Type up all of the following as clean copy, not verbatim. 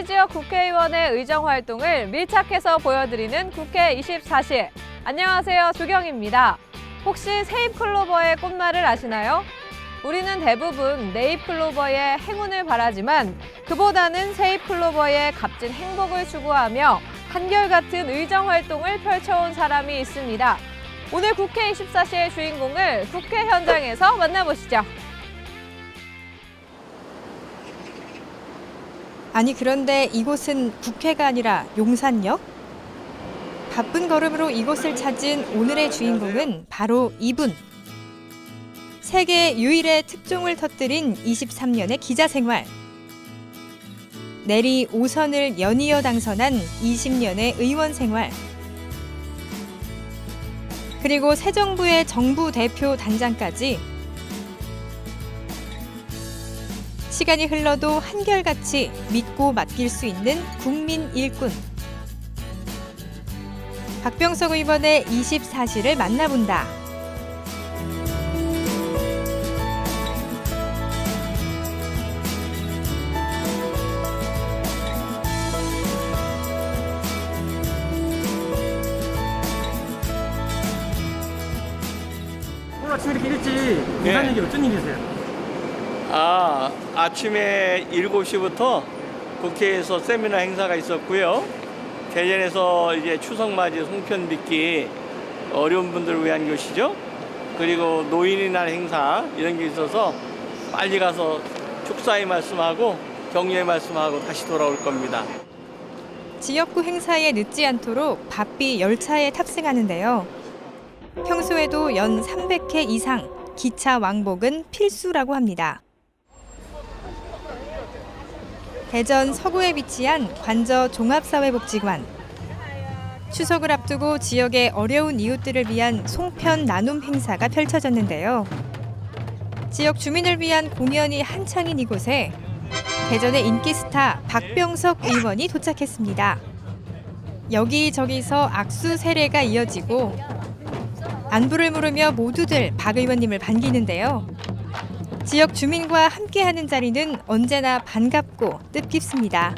우리 지역 국회의원의 의정 활동을 밀착해서 보여드리는 국회 24실. 안녕하세요, 주경입니다. 혹시 세잎클로버의 꽃말을 아시나요? 우리는 대부분 네잎클로버의 행운을 바라지만 그보다는 세잎클로버의 값진 행복을 추구하며 한결같은 의정 활동을 펼쳐온 사람이 있습니다. 오늘 국회 24시의 주인공을 국회 현장에서 만나보시죠. 아니 그런데 이곳은 국회가 아니라 용산역? 바쁜 걸음으로 이곳을 찾은 오늘의 주인공은 바로 이분. 세계 유일의 특종을 터뜨린 23년의 기자 생활. 내리 5선을 연이어 당선한 20년의 의원 생활. 그리고 새 정부의 정부 대표 단장까지. 시간이 흘러도 한결같이 믿고 맡길 수 있는 국민 일꾼. 박병석 의원의 24시를 만나본다. 오늘 아침 이렇게 일찍 무슨 일이 어쩐 일이세요? 아침에 7시부터 국회에서 세미나 행사가 있었고요. 대전에서 이제 추석맞이 송편 빚기 어려운 분들을 위한 것이죠. 그리고 노인의 날 행사 이런 게 있어서 빨리 가서 축사의 말씀하고 격려의 말씀하고 다시 돌아올 겁니다. 지역구 행사에 늦지 않도록 바삐 열차에 탑승하는데요. 평소에도 연 300회 이상 기차 왕복은 필수라고 합니다. 대전 서구에 위치한 관저 종합사회복지관. 추석을 앞두고 지역의 어려운 이웃들을 위한 송편 나눔 행사가 펼쳐졌는데요. 지역 주민을 위한 공연이 한창인 이곳에 대전의 인기 스타 박병석 의원이 도착했습니다. 여기저기서 악수 세례가 이어지고 안부를 물으며 모두들 박 의원님을 반기는데요. 지역 주민과 함께하는 자리는 언제나 반갑고 뜻깊습니다.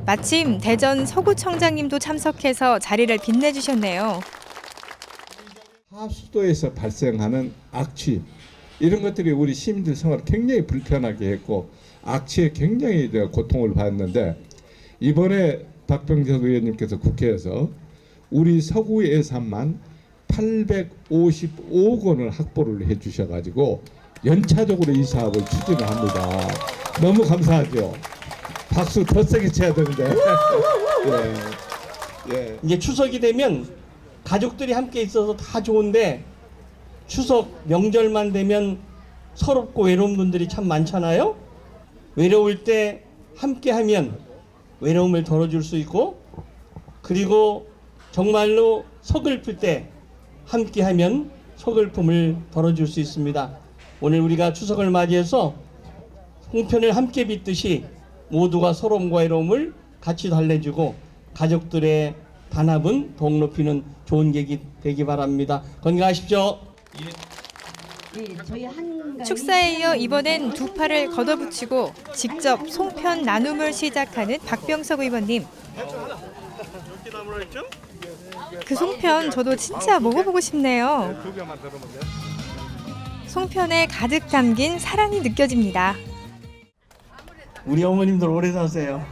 마침 대전 서구청장님도 참석해서 자리를 빛내주셨네요. 하수도에서 발생하는 악취 이런 것들이 우리 시민들 생활을 굉장히 불편하게 했고 악취에 굉장히 고통을 받았는데 이번에 박병석 의원님께서 국회에서 우리 서구 예산만 855억 원을 확보를 해주셔가지고 연차적으로 이 사업을 추진을 합니다. 너무 감사하죠. 박수 더 세게 쳐야 되는데. 예. 이제 추석이 되면 가족들이 함께 있어서 다 좋은데 추석 명절만 되면 서럽고 외로운 분들이 참 많잖아요. 외로울 때 함께하면 외로움을 덜어줄 수 있고 그리고 정말로 서글플 때 함께하면 서글픔을 덜어줄 수 있습니다. 오늘 우리가 추석을 맞이해서 송편을 함께 빚듯이 모두가 서러움과 외로움을 같이 달래주고 가족들의 단합은 더욱 높이는 좋은 계기 되기 바랍니다. 건강하십시오. 축사에 이어 이번엔 두 팔을 걷어붙이고 직접 송편 나눔을 시작하는 박병석 의원님. 그 송편 저도 진짜 먹어보고 싶네요. 송편에 가득 담긴 사랑이 느껴집니다. 우리 어머님들 오래 사세요.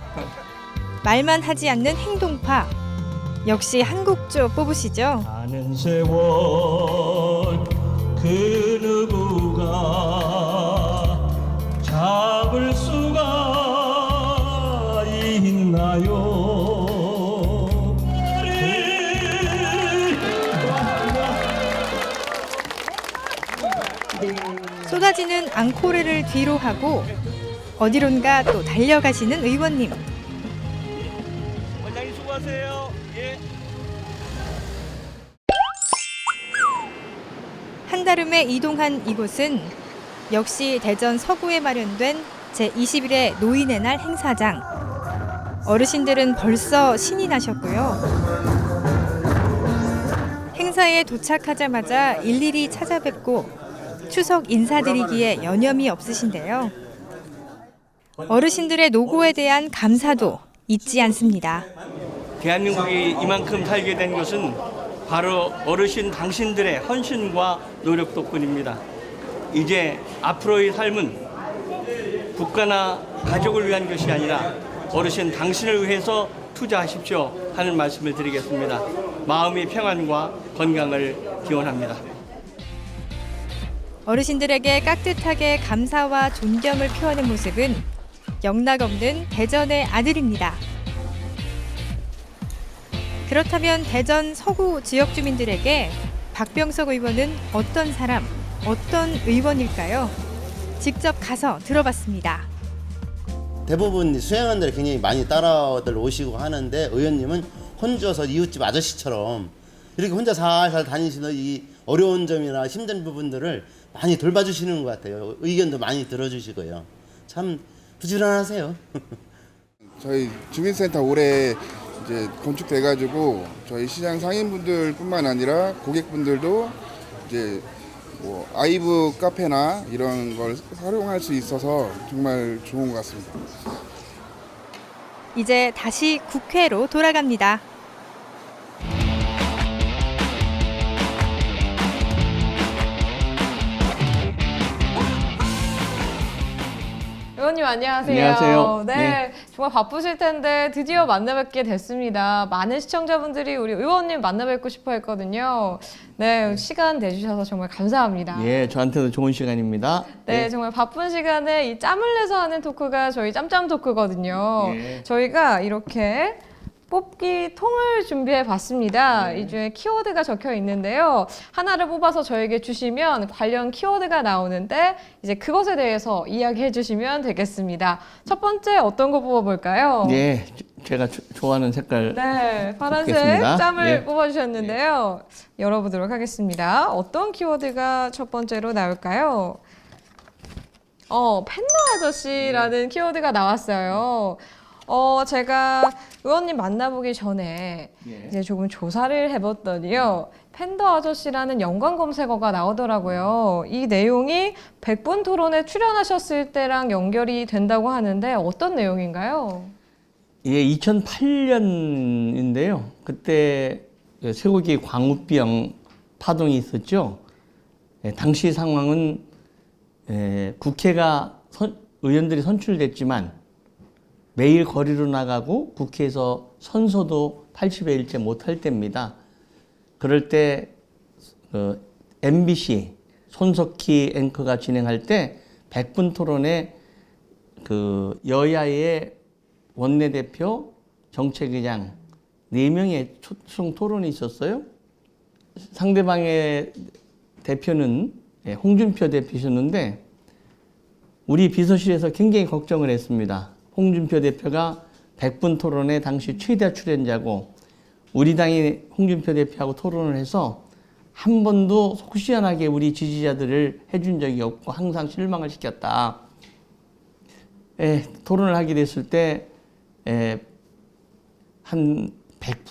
말만 하지 않는 행동파. 역시 한국조 뽑으시죠? 가는 세월 그 누구가 잡을 수가 있나요? 쏟아지는 앙코르를 뒤로 하고 어디론가 또 달려가시는 의원님. 원장님 수고하세요. 예. 한달음에 이동한 이곳은 역시 대전 서구에 마련된 제21회 노인의 날 행사장. 어르신들은 벌써 신이 나셨고요. 행사에 도착하자마자 일일이 찾아뵙고 추석 인사드리기에 여념이 없으신데요. 어르신들의 노고에 대한 감사도 잊지 않습니다. 대한민국이 이만큼 살게 된 것은 바로 어르신 당신들의 헌신과 노력 덕분입니다. 이제 앞으로의 삶은 국가나 가족을 위한 것이 아니라 어르신 당신을 위해서 투자하십시오 하는 말씀을 드리겠습니다. 마음의 평안과 건강을 기원합니다. 어르신들에게 깍듯하게 감사와 존경을 표하는 모습은 영락없는 대전의 아들입니다. 그렇다면 대전 서구 지역 주민들에게 박병석 의원은 어떤 사람, 어떤 의원일까요? 직접 가서 들어봤습니다. 대부분 수행원들이 굉장히 많이 따라들 오시고 하는데 의원님은 혼자서 이웃집 아저씨처럼 이렇게 혼자 살살 다니시는 이 어려운 점이나 힘든 부분들을 많이 돌봐주시는 것 같아요. 의견도 많이 들어주시고요. 참 부지런하세요. 저희 주민센터 올해 이제 건축돼가지고 저희 시장 상인분들뿐만 아니라 고객분들도 이제 뭐 아이브 카페나 이런 걸 활용할 수 있어서 정말 좋은 것 같습니다. 이제 다시 국회로 돌아갑니다. 의원님 안녕하세요. 안녕하세요. 네, 네. 정말 바쁘실 텐데 드디어 만나뵙게 됐습니다. 많은 시청자분들이 우리 의원님 만나뵙고 싶어 했거든요. 네, 시간 내주셔서 정말 감사합니다. 예, 저한테도 좋은 시간입니다. 네, 정말 바쁜 시간에 이 짬을 내서 하는 토크가 저희 짬짬 토크거든요. 예. 저희가 이렇게 뽑기 통을 준비해 봤습니다. 이 중에 키워드가 적혀 있는데요. 하나를 뽑아서 저에게 주시면 관련 키워드가 나오는데 이제 그것에 대해서 이야기해 주시면 되겠습니다. 첫 번째 어떤 거 뽑아볼까요? 예, 제가 좋아하는 색깔. 네, 파란색 뽑겠습니다. 짬을 예. 뽑아주셨는데요. 열어보도록 하겠습니다. 어떤 키워드가 첫 번째로 나올까요? 팬더 아저씨라는 키워드가 나왔어요. 제가 의원님 만나보기 전에 예. 이제 조금 조사를 해봤더니요. 팬더 아저씨라는 연관 검색어가 나오더라고요. 이 내용이 100분 토론에 출연하셨을 때랑 연결이 된다고 하는데 어떤 내용인가요? 예, 2008년인데요. 그때 쇠고기 광우병 파동이 있었죠. 예, 당시 상황은 국회가 의원들이 선출됐지만 매일 거리로 나가고 국회에서 선서도 80여 일째 못할 때입니다. 그럴 때 MBC 손석희 앵커가 진행할 때 100분 토론에 그 여야의 원내대표, 정책위장 4명의 초청 토론이 있었어요. 상대방의 대표는 홍준표 대표셨는데 우리 비서실에서 굉장히 걱정을 했습니다. 홍준표 대표가 100분 토론에 당시 최다 출연자고 우리 당이 홍준표 대표하고 토론을 해서 한 번도 속 시원하게 우리 지지자들을 해준 적이 없고 항상 실망을 시켰다. 토론을 하게 됐을 때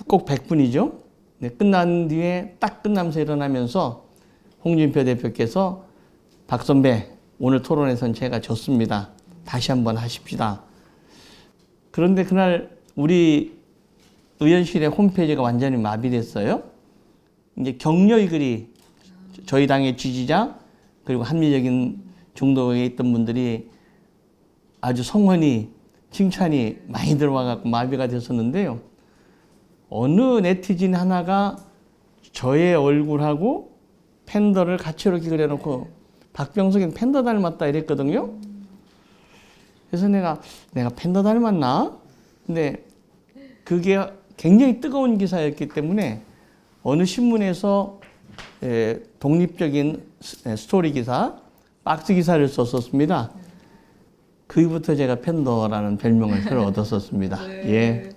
꼭 100분이죠. 네, 끝난 뒤에 딱 끝나면서 일어나면서 홍준표 대표께서 박 선배 오늘 토론에선 제가 졌습니다. 다시 한번 하십시다. 그런데 그날 우리 의원실의 홈페이지가 완전히 마비됐어요. 이제 격려의 글이 저희 당의 지지자 그리고 합리적인 중도에 있던 분들이 아주 성원이 칭찬이 많이 들어와갖고 마비가 됐었는데요. 어느 네티즌 하나가 저의 얼굴하고 팬더를 같이 이렇게 그려놓고 박병석이는 팬더 닮았다 이랬거든요. 그래서 내가 팬더 닮았나? 근데 그게 굉장히 뜨거운 기사였기 때문에 어느 신문에서 독립적인 스토리 기사, 박스 기사를 썼었습니다. 그 이후부터 제가 팬더라는 별명을 새로 얻었었습니다. 네. 예.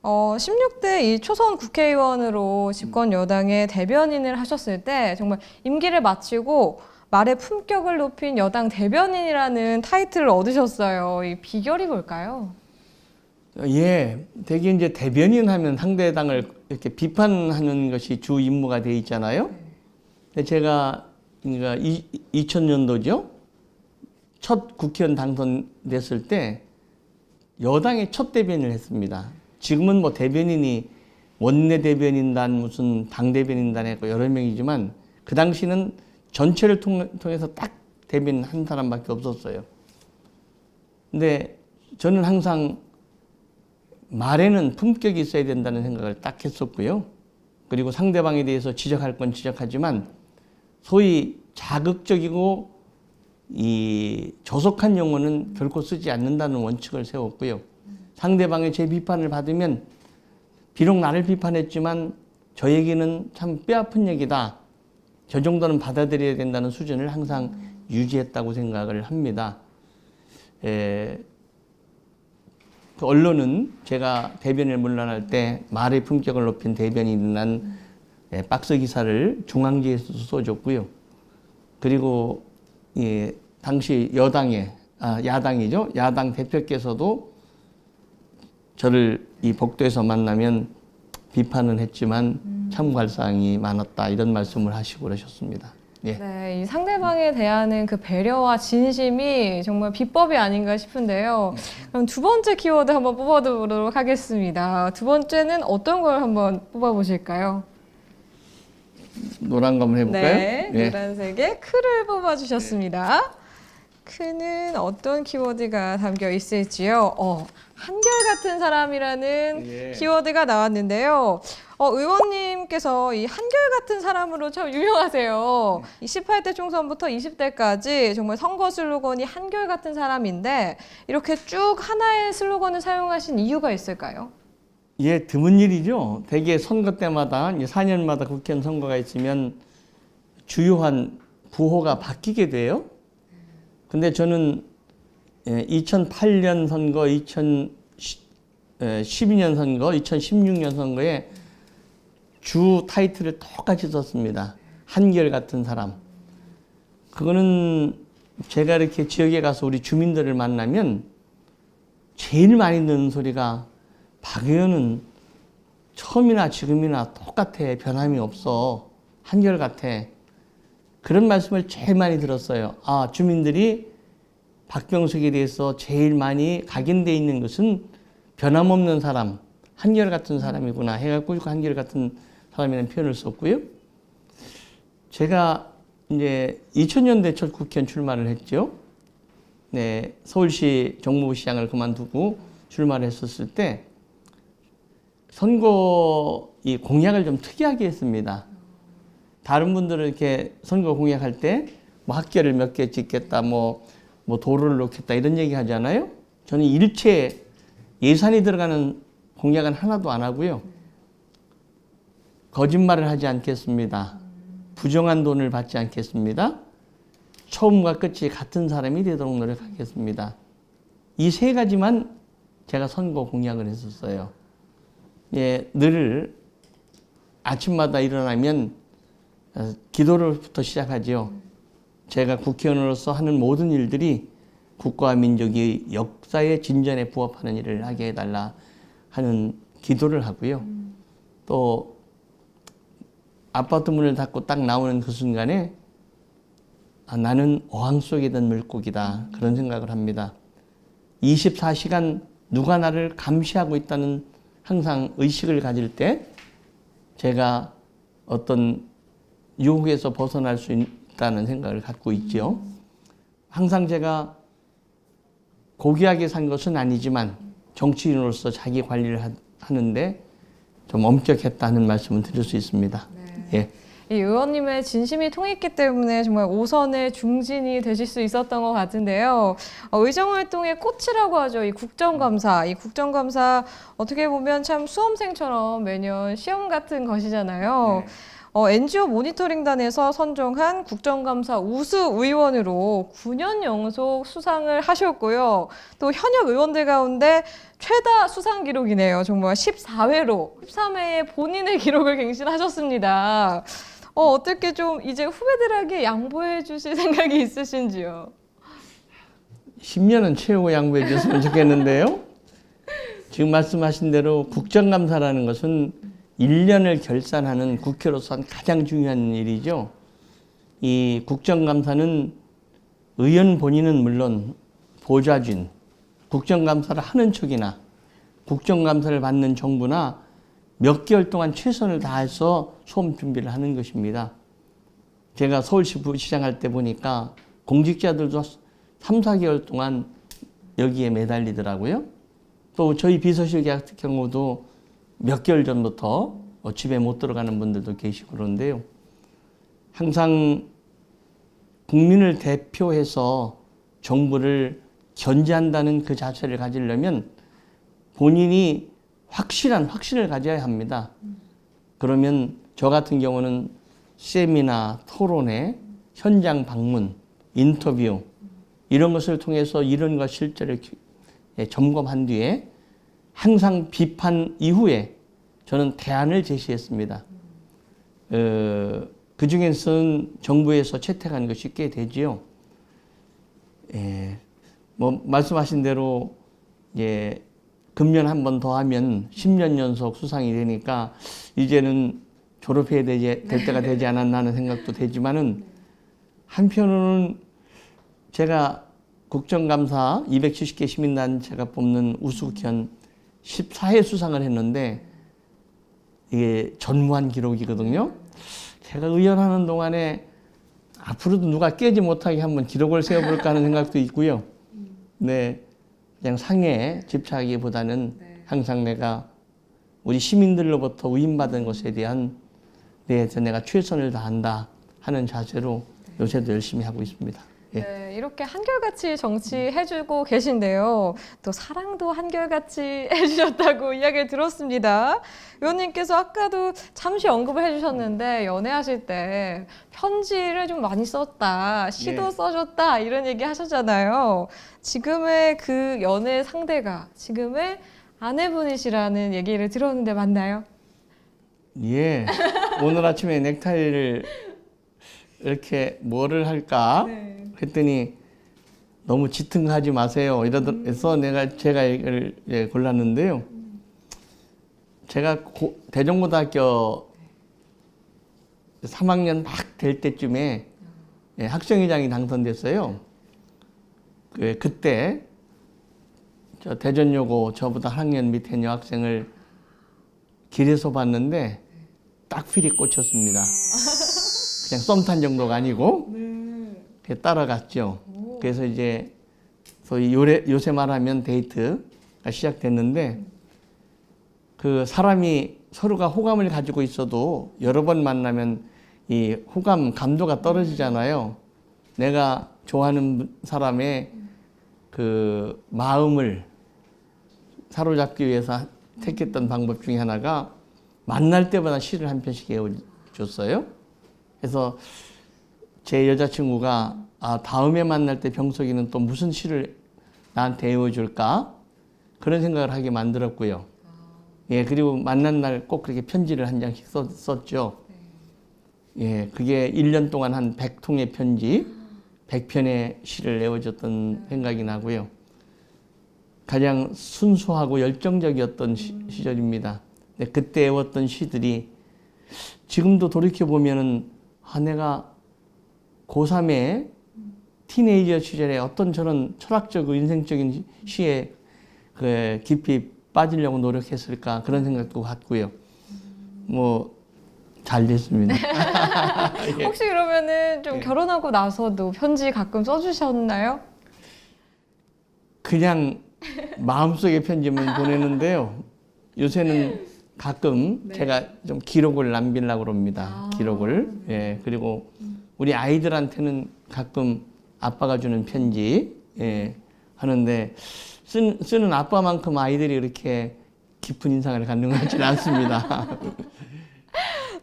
16대 이 초선 국회의원으로 집권 여당의 대변인을 하셨을 때 정말 임기를 마치고 말의 품격을 높인 여당 대변인이라는 타이틀을 얻으셨어요. 이 비결이 뭘까요? 예, 대개 이제 대변인 하면 상대당을 이렇게 비판하는 것이 주 임무가 돼 있잖아요. 근데 제가 그러니까 2000년도죠. 첫 국회의원 당선됐을 때 여당의 첫 대변인을 했습니다. 지금은 뭐 대변인이 원내 대변인단 무슨 당 대변인단 했고 여러 명이지만 그 당시는 전체를 통해서 딱 대변인 한 사람밖에 없었어요. 근데 저는 항상 말에는 품격이 있어야 된다는 생각을 딱 했었고요. 그리고 상대방에 대해서 지적할 건 지적하지만 소위 자극적이고 이 조속한 용어는 결코 쓰지 않는다는 원칙을 세웠고요. 상대방의 제 비판을 받으면 비록 나를 비판했지만 저에게는 참 뼈아픈 얘기다. 저 정도는 받아들여야 된다는 수준을 항상 유지했다고 생각을 합니다. 그 언론은 제가 대변인을 물러날 때 말의 품격을 높인 대변인이란 박스 기사를 중앙지에서 써줬고요. 그리고 당시 야당이죠. 야당 대표께서도 저를 이 복도에서 만나면 비판은 했지만 참고할 사항이 많았다 이런 말씀을 하시고 그러셨습니다. 예. 네, 이 상대방에 대한 그 배려와 진심이 정말 비법이 아닌가 싶은데요. 그럼 두 번째 키워드 한번 뽑아보도록 하겠습니다. 두 번째는 어떤 걸 한번 뽑아보실까요? 노란 거 한번 해볼까요? 네, 예. 노란색의 크를 뽑아주셨습니다. 크는 어떤 키워드가 담겨 있을지요? 한결같은 사람이라는 예. 키워드가 나왔는데요. 의원님께서 이 한결같은 사람으로 참 유명하세요. 18대 총선부터 20대까지 정말 선거 슬로건이 한결같은 사람인데 이렇게 쭉 하나의 슬로건을 사용하신 이유가 있을까요? 예, 드문 일이죠. 대개 선거 때마다 4년마다 국회의원 선거가 있으면 주요한 부호가 바뀌게 돼요. 근데 저는 2008년 선거, 2012년 선거, 2016년 선거에 주 타이틀을 똑같이 썼습니다. 한결같은 사람. 그거는 제가 이렇게 지역에 가서 우리 주민들을 만나면 제일 많이 듣는 소리가 박 의원은 처음이나 지금이나 똑같아. 변함이 없어. 한결같아. 그런 말씀을 제일 많이 들었어요. 주민들이 박병석에 대해서 제일 많이 각인되어 있는 것은 변함없는 사람, 한결같은 사람이구나 해갖고 한결같은 사람이라는 표현을 썼고요. 제가 이제 2000년대 첫 국회의원 출마를 했죠. 네, 서울시 정무부시장을 그만두고 출마를 했었을 때 선거 이 공약을 좀 특이하게 했습니다. 다른 분들은 이렇게 선거 공약할 때 뭐 학교를 몇 개 짓겠다, 뭐 도로를 놓겠다 이런 얘기 하잖아요. 저는 일체 예산이 들어가는 공약은 하나도 안 하고요. 거짓말을 하지 않겠습니다. 부정한 돈을 받지 않겠습니다. 처음과 끝이 같은 사람이 되도록 노력하겠습니다. 이 세 가지만 제가 선거 공약을 했었어요. 예, 늘 아침마다 일어나면 기도를부터 시작하죠. 제가 국회의원으로서 하는 모든 일들이 국가와 민족이 역사의 진전에 부합하는 일을 하게 해달라 하는 기도를 하고요. 또 아파트 문을 닫고 딱 나오는 그 순간에 나는 어항 속에 든 물고기다 그런 생각을 합니다. 24시간 누가 나를 감시하고 있다는 항상 의식을 가질 때 제가 어떤 유혹에서 벗어날 수 있다는 생각을 갖고 있죠. 항상 제가 고귀하게 산 것은 아니지만 정치인으로서 자기 관리를 하는데 좀 엄격했다는 말씀을 드릴 수 있습니다. 네. 예. 이 의원님의 진심이 통했기 때문에 정말 5선의 중진이 되실 수 있었던 것 같은데요. 의정활동의 꽃이라고 하죠. 이 국정감사. 이 국정감사 어떻게 보면 참 수험생처럼 매년 시험 같은 것이잖아요. 네. NGO 모니터링단에서 선정한 국정감사 우수 의원으로 9년 연속 수상을 하셨고요. 또 현역 의원들 가운데 최다 수상 기록이네요. 정말 14회로 13회에 본인의 기록을 갱신하셨습니다. 어떻게 좀 이제 후배들에게 양보해 주실 생각이 있으신지요? 10년은 최고 양보해 줬으면 좋겠는데요. 지금 말씀하신 대로 국정감사라는 것은 1년을 결산하는 국회로서는 가장 중요한 일이죠. 이 국정감사는 의원 본인은 물론 보좌진, 국정감사를 하는 쪽이나 국정감사를 받는 정부나 몇 개월 동안 최선을 다해서 수험 준비를 하는 것입니다. 제가 서울시 부시장 할 때 보니까 공직자들도 3, 4개월 동안 여기에 매달리더라고요. 또 저희 비서실 같은 경우도 몇 개월 전부터 집에 못 들어가는 분들도 계시고 그런데요. 항상 국민을 대표해서 정부를 견제한다는 그 자세를 가지려면 본인이 확신을 가져야 합니다. 그러면 저 같은 경우는 세미나, 토론회, 현장 방문, 인터뷰 이런 것을 통해서 이론과 실제를 점검한 뒤에 항상 비판 이후에 저는 대안을 제시했습니다. 그 중에서는 정부에서 채택한 것이 꽤 되지요. 뭐 말씀하신 대로 금년 한 번 더 하면 10년 연속 수상이 되니까 이제는 졸업해야 될 때가 되지 않았나 하는 생각도 되지만은 한편으로는 제가 국정감사 270개 시민단체가 뽑는 우수국현 14회 수상을 했는데 이게 전무한 기록이거든요. 제가 의원하는 동안에 앞으로도 누가 깨지 못하게 한번 기록을 세워볼까 하는 생각도 있고요. 네, 그냥 상에 집착하기보다는 항상 내가 우리 시민들로부터 위임받은 것에 대한 데에서 내가 최선을 다한다 하는 자세로 요새도 열심히 하고 있습니다. 예. 네, 이렇게 한결같이 정치해주고 계신데요. 또 사랑도 한결같이 해주셨다고 이야기를 들었습니다. 의원님께서 아까도 잠시 언급을 해주셨는데 연애하실 때 편지를 좀 많이 썼다, 시도 네. 써줬다 이런 얘기 하셨잖아요. 지금의 그 연애 상대가 지금의 아내분이시라는 얘기를 들었는데 맞나요? 예. 오늘 아침에 넥타이를 이렇게 뭐를 할까 했더니 너무 지탱하지 마세요. 이러면서 제가 이걸 골랐는데요. 제가 대전고등학교 3학년 막 될 때쯤에 학생회장이 당선됐어요. 그때 저 대전여고 저보다 한 학년 밑에 여학생을 길에서 봤는데 딱 필이 꽂혔습니다. 그냥 썸 탄 정도가 아니고 따라갔죠. 그래서 이제 소위 요새 말하면 데이트가 시작됐는데 그 사람이 서로가 호감을 가지고 있어도 여러 번 만나면 이 호감 감도가 떨어지잖아요. 내가 좋아하는 사람의 그 마음을 사로잡기 위해서 택했던 방법 중에 하나가 만날 때마다 시를 한 편씩 외워줬어요. 그래서 제 여자친구가 다음에 만날 때 병석이는 또 무슨 시를 나한테 외워줄까? 그런 생각을 하게 만들었고요. 예, 그리고 만난 날 꼭 그렇게 편지를 한 장씩 썼죠. 예, 그게 1년 동안 한 100통의 편지, 100편의 시를 외워줬던 생각이 나고요. 가장 순수하고 열정적이었던 시절입니다. 근데 그때 외웠던 시들이 지금도 돌이켜보면은 내가 고3의 티네이저 시절에 어떤 저런 철학적이고 인생적인 시에 깊이 빠지려고 노력했을까 그런 생각도 갖고요. 뭐 잘 됐습니다. 예. 혹시 그러면은 좀 결혼하고 나서도 편지 가끔 써주셨나요? 그냥 마음속의 편지만 보내는데요. 요새는 가끔 제가 좀 기록을 남기려고 합니다. 기록을. 예, 그리고 우리 아이들한테는 가끔 아빠가 주는 편지 하는데 쓰는 아빠만큼 아이들이 이렇게 깊은 인상을 갖는 것 같지는 않습니다.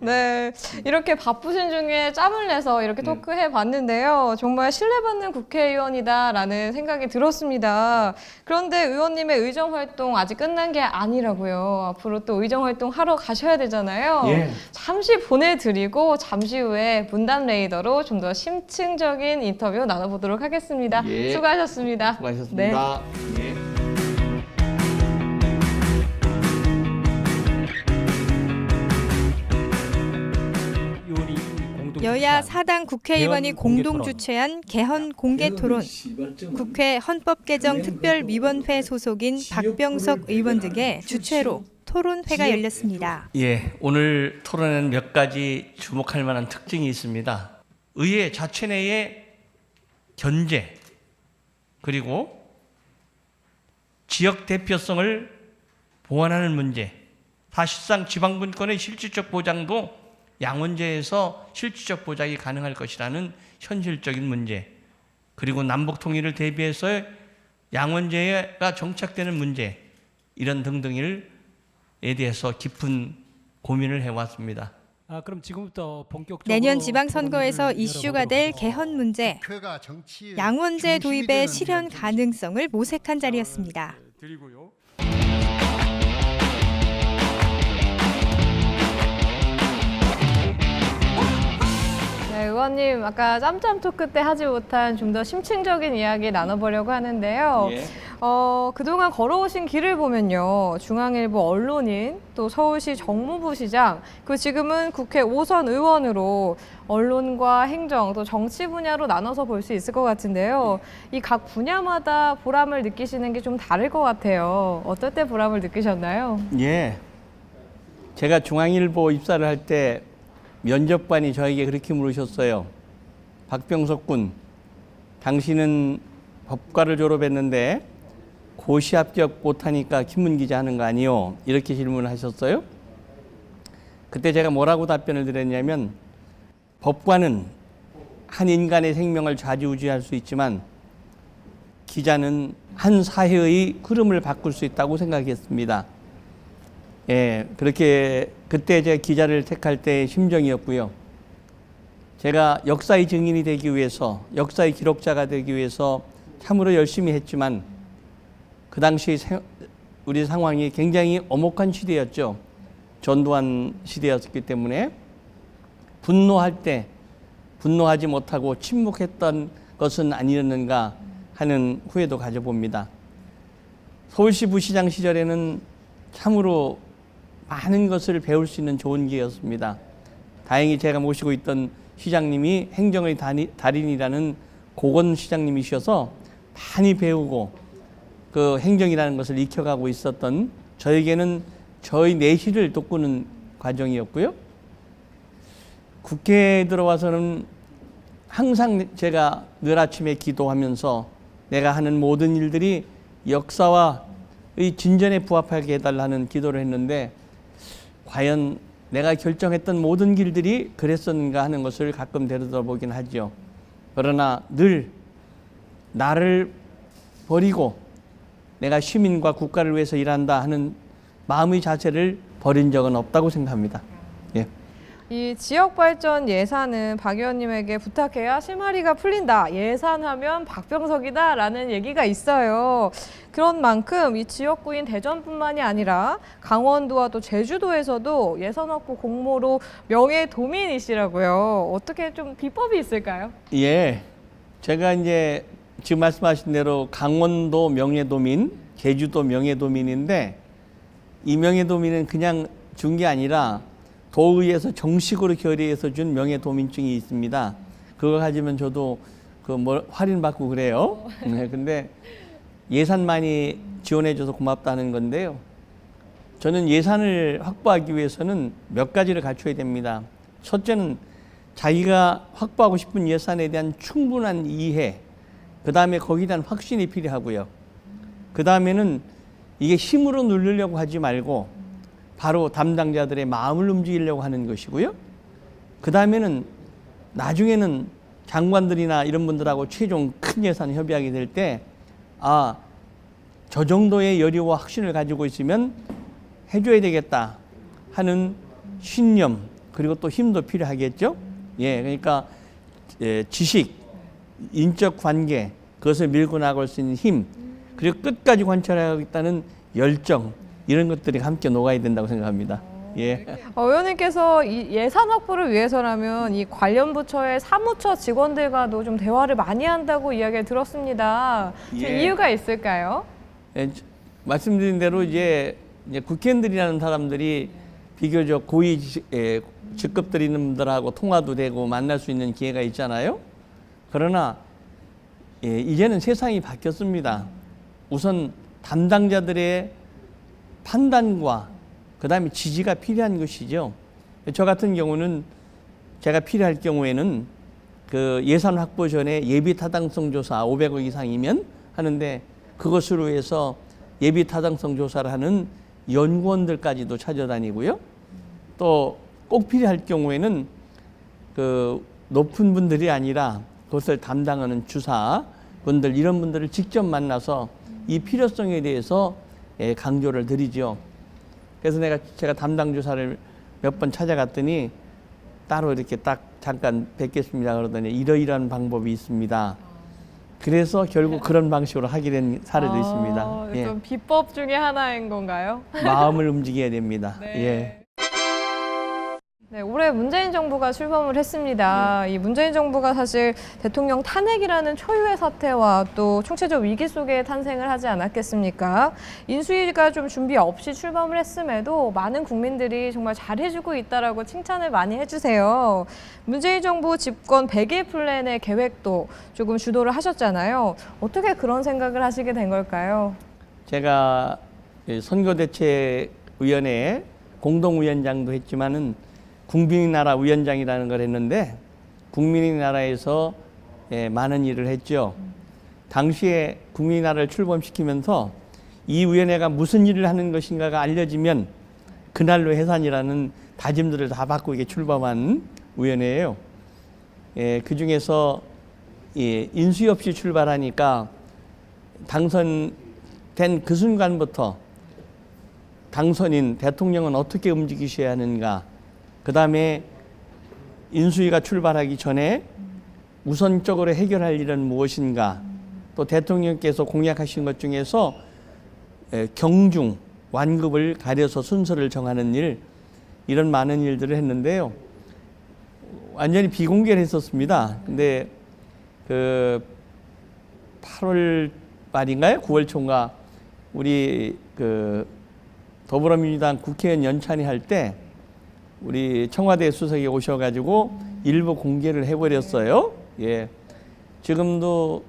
네, 이렇게 바쁘신 중에 짬을 내서 이렇게 토크해 봤는데요. 정말 신뢰받는 국회의원이다라는 생각이 들었습니다. 그런데 의원님의 의정활동 아직 끝난 게 아니라고요. 앞으로 또 의정활동 하러 가셔야 되잖아요. 예. 잠시 보내드리고 잠시 후에 문단 레이더로 좀 더 심층적인 인터뷰 나눠보도록 하겠습니다. 예. 수고하셨습니다. 수고하셨습니다. 예. 의원이 공동 여야 4당 국회의원이 공동 주최한 개헌 공개 토론. 국회 헌법개정특별위원회 소속인 박병석 의원 등의 주최로 토론회가 열렸습니다. 예, 오늘 토론에는 몇 가지 주목할 만한 특징이 있습니다. 의회 자체 내의 견제, 그리고 지역 대표성을 보완하는 문제, 사실상 지방분권의 실질적 보장도 양원제에서 실질적 보장이 가능할 것이라는 현실적인 문제, 그리고 남북 통일을 대비해서 양원제가 정착되는 문제, 이런 등등에 대해서 깊은 고민을 해왔습니다. 그럼 지금부터 본격적으로 내년 지방선거에서 이슈가 될 개헌 문제, 양원제 도입의 실현 가능성을 모색한 자리였습니다. 드리고요. 네, 의원님 아까 짬짬 토크 때 하지 못한 좀 더 심층적인 이야기 나눠보려고 하는데요. 예. 그동안 걸어오신 길을 보면요. 중앙일보 언론인, 또 서울시 정무부시장, 그리고 지금은 국회 5선 의원으로 언론과 행정, 또 정치 분야로 나눠서 볼 수 있을 것 같은데요. 이 각 분야마다 보람을 느끼시는 게 좀 다를 것 같아요. 어떨 때 보람을 느끼셨나요? 예, 제가 중앙일보 입사를 할 때 면접관이 저에게 그렇게 물으셨어요. 박병석 군, 당신은 법과를 졸업했는데 고시 합격 못하니까 신문 기자 하는 거 아니요? 이렇게 질문하셨어요. 그때 제가 뭐라고 답변을 드렸냐면, 법관은 한 인간의 생명을 좌지우지할 수 있지만 기자는 한 사회의 흐름을 바꿀 수 있다고 생각했습니다. 예, 그렇게 그때 제가 기자를 택할 때의 심정이었고요. 제가 역사의 증인이 되기 위해서, 역사의 기록자가 되기 위해서 참으로 열심히 했지만 그 당시 우리 상황이 굉장히 엄혹한 시대였죠. 전두환 시대였기 때문에 분노할 때 분노하지 못하고 침묵했던 것은 아니었는가 하는 후회도 가져봅니다. 서울시 부시장 시절에는 참으로 많은 것을 배울 수 있는 좋은 기회였습니다. 다행히 제가 모시고 있던 시장님이 행정의 달인이라는 고건 시장님이셔서 많이 배우고 그 행정이라는 것을 익혀가고 있었던 저에게는 저희 내실을 돋구는 과정이었고요. 국회에 들어와서는 항상 제가 늘 아침에 기도하면서 내가 하는 모든 일들이 역사와의 진전에 부합하게 해달라는 기도를 했는데, 과연 내가 결정했던 모든 길들이 그랬었는가 하는 것을 가끔 되돌아보긴 하죠. 그러나 늘 나를 버리고 내가 시민과 국가를 위해서 일한다 하는 마음의 자세를 버린 적은 없다고 생각합니다. 예. 이 지역 발전 예산은 박 의원님에게 부탁해야 실마리가 풀린다. 예산하면 박병석이다라는 얘기가 있어요. 그런 만큼 이 지역구인 대전뿐만이 아니라 강원도와 또 제주도에서도 예산 확보 공모로 명예도민이시라고요. 어떻게 좀 비법이 있을까요? 예. 제가 이제 지금 말씀하신 대로 강원도 명예도민, 제주도 명예도민인데, 이 명예도민은 그냥 준 게 아니라 도의에서 정식으로 결의해서 준 명예도민증이 있습니다. 그거 가지면 저도 할인 받고 그래요. 네, 근데 예산 많이 지원해줘서 고맙다는 건데요. 저는 예산을 확보하기 위해서는 몇 가지를 갖춰야 됩니다. 첫째는 자기가 확보하고 싶은 예산에 대한 충분한 이해, 그 다음에 거기에 대한 확신이 필요하고요. 그 다음에는 이게 힘으로 누르려고 하지 말고 바로 담당자들의 마음을 움직이려고 하는 것이고요. 그 다음에는 나중에는 장관들이나 이런 분들하고 최종 큰 예산 협의하게 될 때, 저 정도의 여유와 확신을 가지고 있으면 해줘야 되겠다 하는 신념, 그리고 또 힘도 필요하겠죠. 예, 그러니까 지식, 인적 관계, 그것을 밀고 나갈 수 있는 힘, 그리고 끝까지 관철하겠다는 열정, 이런 것들이 함께 녹아야 된다고 생각합니다. 예. 의원님께서 이 예산 확보를 위해서라면 이 관련 부처의 사무처 직원들과도 좀 대화를 많이 한다고 이야기를 들었습니다. 예. 이유가 있을까요? 예, 말씀드린 대로 이제 국회의원들이라는 사람들이 비교적 고위 직급 드리는 분들하고 통화도 되고 만날 수 있는 기회가 있잖아요. 그러나 이제는 세상이 바뀌었습니다. 우선 담당자들의 판단과 그다음에 지지가 필요한 것이죠. 저 같은 경우는 제가 필요할 경우에는 그 예산 확보 전에 예비 타당성 조사 500억 이상이면 하는데 그것으로 해서 예비 타당성 조사를 하는 연구원들까지도 찾아다니고요. 또 꼭 필요할 경우에는 그 높은 분들이 아니라 그것을 담당하는 주사 분들 이런 분들을 직접 만나서 이 필요성에 대해서 강조를 드리죠. 그래서 제가 담당 주사를 몇 번 찾아갔더니 따로 이렇게 딱 잠깐 뵙겠습니다 그러더니 이러이러한 방법이 있습니다. 그래서 결국 그런 방식으로 하게 된 사례도 있습니다. 예. 좀 비법 중에 하나인 건가요? 마음을 움직여야 됩니다. 네. 예. 네, 올해 문재인 정부가 출범을 했습니다. 이 문재인 정부가 사실 대통령 탄핵이라는 초유의 사태와 또 총체적 위기 속에 탄생을 하지 않았겠습니까? 인수위가 좀 준비 없이 출범을 했음에도 많은 국민들이 정말 잘해주고 있다라고 칭찬을 많이 해주세요. 문재인 정부 집권 100일 플랜의 계획도 조금 주도를 하셨잖아요. 어떻게 그런 생각을 하시게 된 걸까요? 제가 선거대책위원회 공동위원장도 했지만은 국민의 나라 위원장이라는 걸 했는데 국민의 나라에서 많은 일을 했죠. 당시에 국민의 나라를 출범시키면서 이 위원회가 무슨 일을 하는 것인가가 알려지면 그날로 해산이라는 다짐들을 다 받고 이게 출범한 위원회예요. 그 중에서 인수위 없이 출발하니까 당선된 그 순간부터 당선인 대통령은 어떻게 움직이셔야 하는가, 그 다음에 인수위가 출발하기 전에 우선적으로 해결할 일은 무엇인가, 또 대통령께서 공약하신 것 중에서 경중, 완급을 가려서 순서를 정하는 일, 이런 많은 일들을 했는데요. 완전히 비공개를 했었습니다. 근데 그 8월 말인가요? 9월 초인가 우리 그 더불어민주당 국회의원 연찬회 할 때 우리 청와대 수석이 오셔가지고 일부 공개를 해버렸어요. 예. 지금도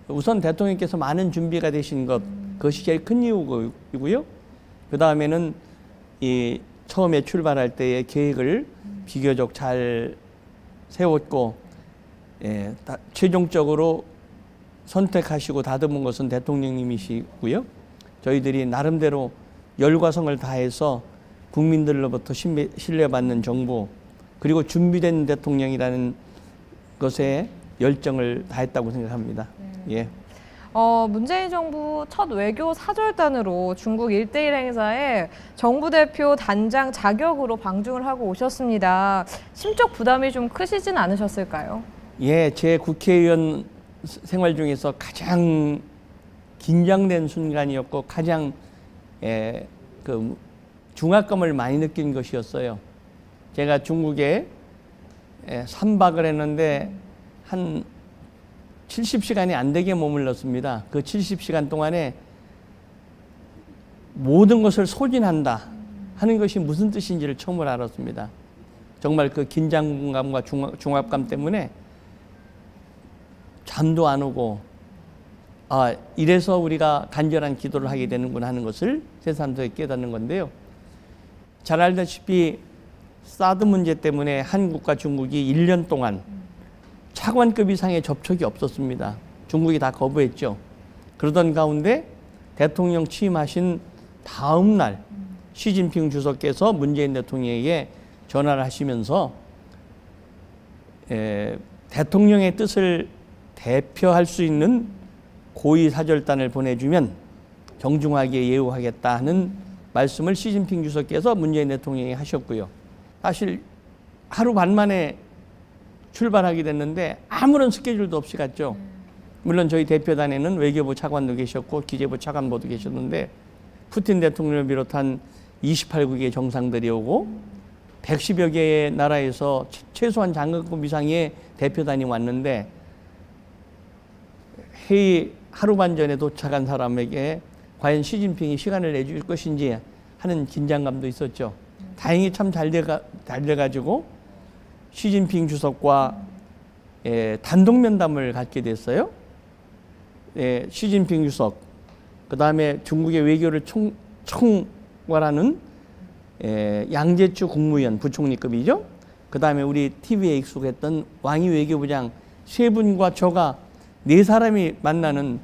우선 대통령께서 많은 준비가 되신 것, 그것이 제일 큰 이유고요. 그 다음에는 이 처음에 출발할 때의 계획을 비교적 잘 세웠고, 최종적으로 선택하시고 다듬은 것은 대통령님이시고요. 저희들이 나름대로 열과 성을 다해서 국민들로부터 신뢰받는 정부, 그리고 준비된 대통령이라는 것에 열정을 다했다고 생각합니다. 예. 문재인 정부 첫 외교 사절단으로 중국 1:1 행사에 정부 대표 단장 자격으로 방중을 하고 오셨습니다. 심적 부담이 좀 크시진 않으셨을까요? 예, 제 국회의원 생활 중에서 가장 긴장된 순간이었고 가장 그 중압감을 많이 느낀 것이었어요. 제가 중국에 3박을 했는데 한 70시간이 안 되게 머물렀습니다. 그 70시간 동안에 모든 것을 소진한다 하는 것이 무슨 뜻인지를 처음으로 알았습니다. 정말 그 긴장감과 중압감 때문에 잠도 안 오고, 아, 이래서 우리가 간절한 기도를 하게 되는구나 하는 것을 새삼스레 깨닫는 건데요. 잘 알다시피 사드 문제 때문에 한국과 중국이 1년 동안 차관급 이상의 접촉이 없었습니다. 중국이 다 거부했죠. 그러던 가운데 대통령 취임하신 다음 날 시진핑 주석께서 문재인 대통령에게 전화를 하시면서 대통령의 뜻을 대표할 수 있는 고위 사절단을 보내주면 정중하게 예우하겠다 하는 말씀을 시진핑 주석께서 문재인 대통령이 하셨고요. 사실 하루 반 만에 출발하게 됐는데 아무런 스케줄도 없이 갔죠. 물론 저희 대표단에는 외교부 차관도 계셨고 기재부 차관보도 계셨는데 푸틴 대통령을 비롯한 28국의 정상들이 오고 110여 개의 나라에서 최소한 장관급 이상의 대표단이 왔는데 회의 하루 반 전에 도착한 사람에게 과연 시진핑이 시간을 내줄 것인지 하는 긴장감도 있었죠. 다행히 참 잘 돼가지고 시진핑 주석과 단독 면담을 갖게 됐어요. 시진핑 주석, 그 다음에 중국의 외교를 총괄하는 양재추 국무위원 부총리급이죠. 그 다음에 우리 TV에 익숙했던 왕이 외교부장 세 분과 저가 네 사람이 만나는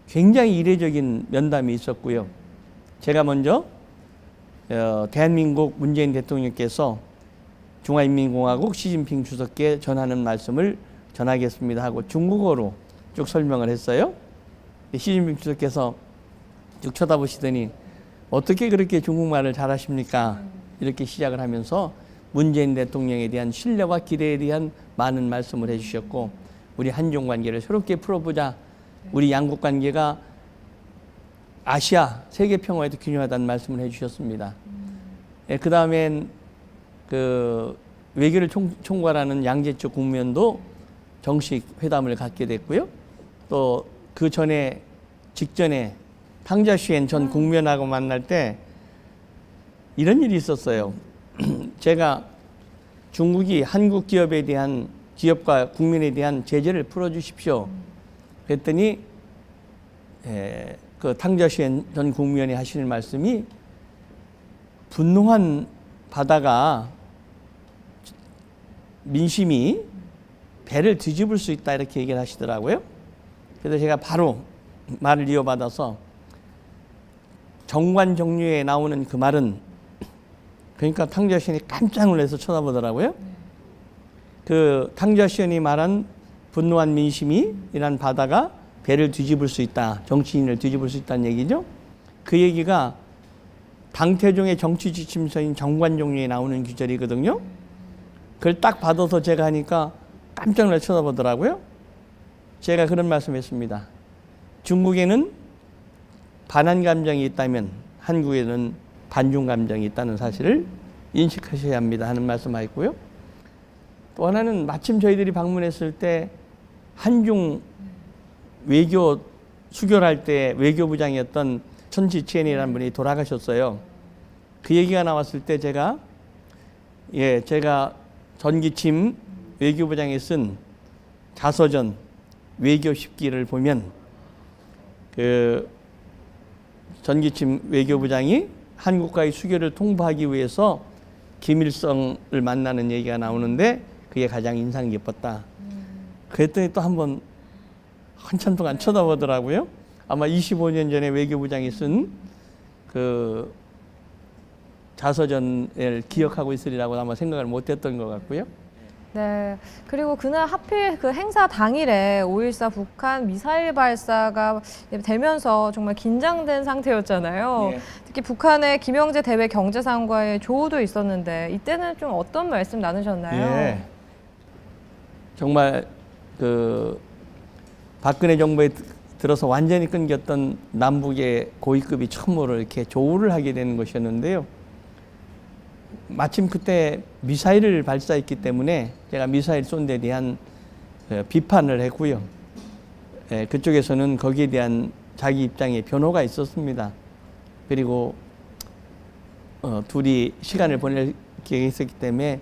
굉장히 이례적인 면담이 있었고요. 제가 먼저 대한민국 문재인 대통령께서 중화인민공화국 시진핑 주석께 전하는 말씀을 전하겠습니다 하고 중국어로 쭉 설명을 했어요. 시진핑 주석께서 쭉 쳐다보시더니 어떻게 그렇게 중국말을 잘하십니까? 이렇게 시작을 하면서 문재인 대통령에 대한 신뢰와 기대에 대한 많은 말씀을 해주셨고, 우리 한중 관계를 새롭게 풀어보자. 우리 양국 관계가 아시아 세계 평화에도 균형하다는 말씀을 해주셨습니다. 그 다음엔 그 외교를 총괄하는 양재추 국무위원도 정식 회담을 갖게 됐고요. 또 그 전에 직전에 탕자시엔 전 국무위원하고 만날 때 이런 일이 있었어요. 제가 중국이 한국 기업에 대한 기업과 국민에 대한 제재를 풀어주십시오. 그랬더니 그 탕자시엔 전 국무위원이 하시는 말씀이 분노한 바다가 민심이 배를 뒤집을 수 있다 이렇게 얘기를 하시더라고요. 그래서 제가 바로 말을 이어받아서 정관정류에 나오는 그 말은, 그러니까 탕자시엔이 깜짝 놀라서 쳐다보더라고요. 그 탕자시엔이 말한 분노한 민심이 이란 바다가 배를 뒤집을 수 있다, 정치인을 뒤집을 수 있다는 얘기죠. 그 얘기가 당태종의 정치 지침서인 정관종류에 나오는 구절이거든요. 그걸 딱 받아서 제가 하니까 깜짝 놀라 쳐다보더라고요. 제가 그런 말씀했습니다. 중국에는 반한 감정이 있다면 한국에는 반중 감정이 있다는 사실을 인식하셔야 합니다 하는 말씀하였고요. 또 하나는 마침 저희들이 방문했을 때 한중 외교 수교할 때 외교부장이었던 천지치엔이라는 분이 돌아가셨어요. 그 얘기가 나왔을 때 제가 전기침 외교부장이 쓴 자서전 외교 10기를 보면 그 전기침 외교부장이 한국과의 수교를 통보하기 위해서 김일성을 만나는 얘기가 나오는데 그게 가장 인상 깊었다. 그랬더니 또 한번 한참 동안 쳐다보더라고요. 아마 25년 전에 외교부장이 쓴 그 자서전을 기억하고 있으리라고 아마 생각을 못했던 것 같고요. 네. 그리고 그날 하필 그 행사 당일에 5.14 북한 미사일 발사가 되면서 정말 긴장된 상태였잖아요. 예. 특히 북한의 김영재 대외 경제상과의 조우도 있었는데 이때는 좀 어떤 말씀 나누셨나요? 예. 정말 그 박근혜 정부에 들어서 완전히 끊겼던 남북의 고위급이 처음으로 이렇게 조우를 하게 되는 것이었는데요. 마침 그때 미사일을 발사했기 때문에 제가 미사일 쏜 데 대한 비판을 했고요. 그쪽에서는 거기에 대한 자기 입장에 변호가 있었습니다. 그리고 둘이 시간을 보낼 기회가 있었기 때문에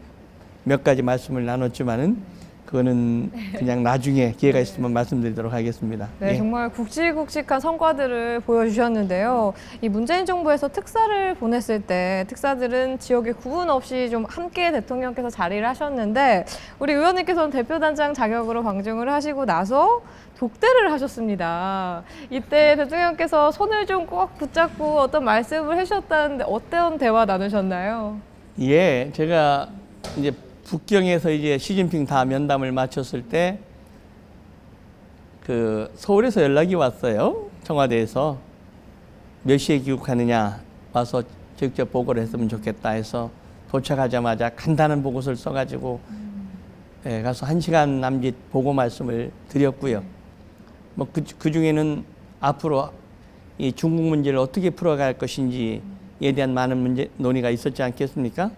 몇 가지 말씀을 나눴지만은 그거는 그냥 나중에 기회가 있으면 말씀드리도록 하겠습니다. 네, 정말 굵직굵직한 성과들을 보여주셨는데요. 이 문재인 정부에서 특사를 보냈을 때 특사들은 지역에 구분 없이 좀 함께 대통령께서 자리를 하셨는데 우리 의원님께서는 대표단장 자격으로 방중을 하시고 나서 독대를 하셨습니다. 이때 대통령께서 손을 좀 꼭 붙잡고 어떤 말씀을 해주셨다는데 어떤 대화 나누셨나요? 예, 제가 이제 북경에서 이제 시진핑 다 면담을 마쳤을 때 그 서울에서 연락이 왔어요. 청와대에서 몇 시에 귀국하느냐 와서 직접 보고를 했으면 좋겠다 해서 도착하자마자 간단한 보고서를 써가지고 가서 1시간 남짓 보고 말씀을 드렸고요. 뭐 그 중에는 앞으로 이 중국 문제를 어떻게 풀어갈 것인지에 대한 많은 논의가 있었지 않겠습니까?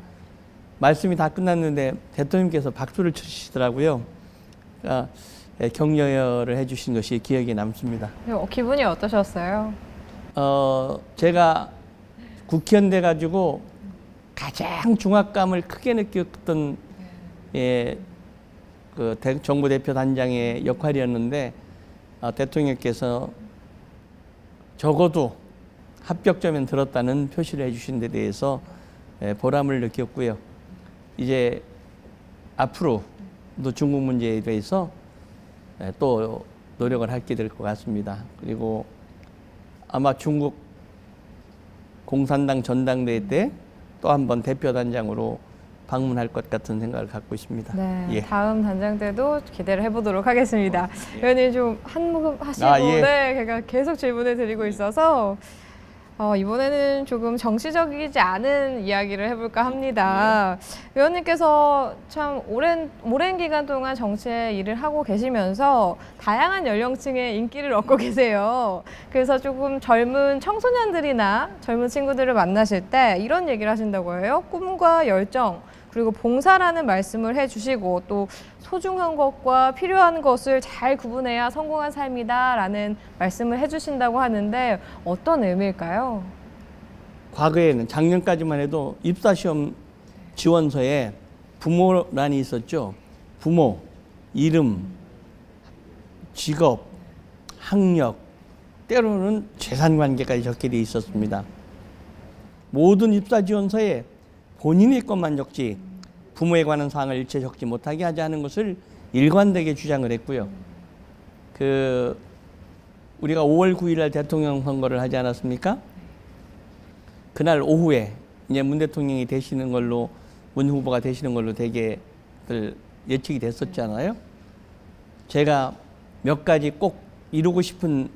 말씀이 다 끝났는데 대통령께서 박수를 치시더라고요. 그러니까 격려를 해주신 것이 기억에 남습니다. 기분이 어떠셨어요? 제가 국회의원 돼가지고 가장 중압감을 크게 느꼈던 정부 대표 단장의 역할이었는데 대통령께서 적어도 합격점엔 들었다는 표시를 해주신 데 대해서 보람을 느꼈고요. 이제 앞으로도 중국 문제에 대해서 또 노력을 하게 될 것 같습니다. 그리고 아마 중국 공산당 전당대회 때 또 한 번 대표 단장으로 방문할 것 같은 생각을 갖고 있습니다. 네, 예. 다음 단장 때도 기대를 해보도록 하겠습니다. 의원님 좀 한몫 하시고 예. 네, 제가 계속 질문을 드리고 있어서 이번에는 조금 정치적이지 않은 이야기를 해볼까 합니다. 의원님께서 참 오랜 기간 동안 정치에 일을 하고 계시면서 다양한 연령층의 인기를 얻고 계세요. 그래서 조금 젊은 청소년들이나 젊은 친구들을 만나실 때 이런 얘기를 하신다고 해요. 꿈과 열정, 그리고 봉사라는 말씀을 해주시고 또 소중한 것과 필요한 것을 잘 구분해야 성공한 삶이다라는 말씀을 해주신다고 하는데 어떤 의미일까요? 과거에는 작년까지만 해도 입사시험 지원서에 부모란이 있었죠. 부모, 이름, 직업, 학력, 때로는 재산관계까지 적게 돼 있었습니다. 모든 입사 지원서에 본인의 것만 적지 부모에 관한 사항을 일체 적지 못하게 하지 않은 것을 일관되게 주장을 했고요. 우리가 5월 9일 날 대통령 선거를 하지 않았습니까? 그날 오후에 이제 문 대통령이 되시는 걸로, 문 후보가 되시는 걸로 대개들 예측이 됐었잖아요. 제가 몇 가지 꼭 이루고 싶은